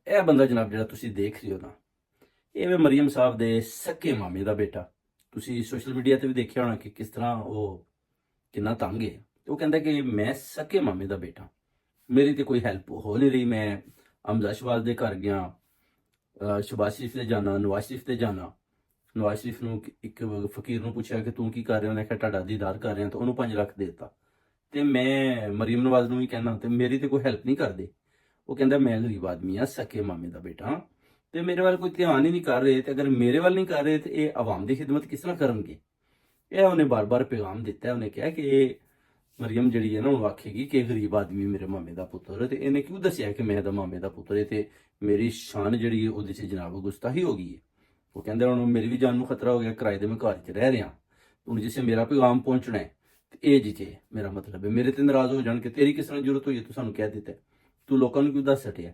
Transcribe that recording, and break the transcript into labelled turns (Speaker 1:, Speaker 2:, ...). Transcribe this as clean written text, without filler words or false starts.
Speaker 1: ਇਹ ਬੰਦਾ ਜਨਾਬ ਜਿਹੜਾ ਤੁਸੀਂ ਦੇਖ ਰਹੇ ਹੋ ਨਾ, ਇਹ ਵੇ ਮਰੀਮ ਸਾਹਿਬ ਦੇ ਸਕੇ ਮਾਮੇ ਦਾ ਬੇਟਾ। ਤੁਸੀਂ ਸੋਸ਼ਲ ਮੀਡੀਆ ਤੇ ਵੀ ਦੇਖਿਆ ਹੋਣਾ ਕਿ ਕਿਸ ਤਰ੍ਹਾਂ ਉਹ ਕਿੰਨਾ ਤੰਗ ਹੈ। ਉਹ ਕਹਿੰਦਾ ਕਿ ਮੈਂ ਸਕੇ ਮਾਮੇ ਦਾ ਬੇਟਾ, ਮੇਰੀ ਤੇ ਕੋਈ ਹੈਲਪ ਹੋ ਨਹੀਂ ਰਹੀ। ਮੈਂ ਹਮਜ਼ਾ ਸ਼ਵਾਜ਼ ਦੇ ਘਰ ਗਿਆ, ਸ਼ਬਾਜ਼ ਸ਼ਰੀਫ ਤੇ ਜਾਣਾ, ਨਵਾਜ਼ ਸ਼ਰੀਫ ਤੇ ਜਾਣਾ। ਨਵਾਜ਼ ਸ਼ਰੀਫ ਨੂੰ ਇੱਕ ਫਕੀਰ ਨੂੰ ਪੁੱਛਿਆ ਕਿ ਤੂੰ ਕੀ ਕਰ ਰਿਹਾ, ਉਹਨੇ ਕਿਹਾ ਤੁਹਾਡਾ ਦੀਦਾਰ ਕਰ ਰਿਹਾ, ਤਾਂ ਉਹਨੂੰ 5 ਲੱਖ ਦੇ ਦਿੱਤਾ। ਤੇ ਮੈਂ ਮਰੀਮ ਨਵਾਜ਼ ਨੂੰ ਵੀ ਕਹਿਣਾ ਤੇ ਮੇਰੀ ਤੇ ਕੋਈ ਹੈਲਪ ਨਹੀਂ ਕਰਦੇ। ਉਹ ਕਹਿੰਦਾ ਮੈਂ ਗਰੀਬ ਆਦਮੀ ਆ, ਸਕੇ ਮਾਮੇ ਦਾ ਬੇਟਾ, ਤੇ ਮੇਰੇ ਵੱਲ ਕੋਈ ਧਿਆਨ ਹੀ ਨਹੀਂ ਕਰ ਰਹੇ। ਤੇ ਅਗਰ ਮੇਰੇ ਵੱਲ ਨਹੀਂ ਕਰ ਰਹੇ ਤੇ ਇਹ ਆਵਾਮ ਦੀ ਖਿਦਮਤ ਕਿਸ ਤਰ੍ਹਾਂ ਕਰਨਗੇ। ਇਹ ਉਹਨੇ ਬਾਰ-ਬਾਰ ਪੈਗਾਮ ਦਿੱਤਾ। ਉਹਨੇ ਕਿਹਾ ਕਿ ਇਹ ਮਰੀਮ ਜਿਹੜੀ ਹੈ ਨਾ, ਉਹ ਆਖੇਗੀ ਕਿ ਗਰੀਬ ਆਦਮੀ ਮੇਰੇ ਮਾਮੇ ਦਾ ਪੁੱਤਰ ਹੈ, ਤੇ ਇਹਨੇ ਕਿਉਂ ਦੱਸਿਆ ਕਿ ਮੈਂ ਇਹਦਾ ਮਾਮੇ ਦਾ ਪੁੱਤਰ ਹੈ, ਤੇ ਮੇਰੀ ਸ਼ਾਨ ਜਿਹੜੀ ਹੈ ਉਹਦੇ 'ਚ ਜਨਾਬ ਗੁਸਤਾਖੀ ਹੋ ਗਈ ਹੈ। ਉਹ ਕਹਿੰਦਾ ਹੁਣ ਮੇਰੀ ਵੀ ਜਾਨ ਨੂੰ ਖਤਰਾ ਹੋ ਗਿਆ, ਕਿਰਾਏ ਦੇ ਮੈਂ ਘਰ 'ਚ ਰਹਿ ਰਿਹਾ, ਹੁਣ ਜਿਸੇ ਮੇਰਾ ਪੈਗਾਮ ਪਹੁੰਚਣਾ ਹੈ ਤੇ ਇਹ ਜੀ ਮੇਰਾ ਮਤਲਬ ਹੈ। ਮੇਰੇ ਤੇ ਨਾਰਾਜ਼ ਹੋ ਜਾਣ ਕਿ ਤੇਰੀ ਕਿਸ ਤਰ੍ਹਾਂ ਜ਼ਰੂਰਤ ਹੋਈ ਹੈ, ਤੂੰ ਸਾਨੂੰ ਕਹਿ ਦਿੱਤਾ, ਤੂੰ ਲੋਕਾਂ ਨੂੰ ਕਿਉਂ ਦੱਸ ਸਟਿਆ।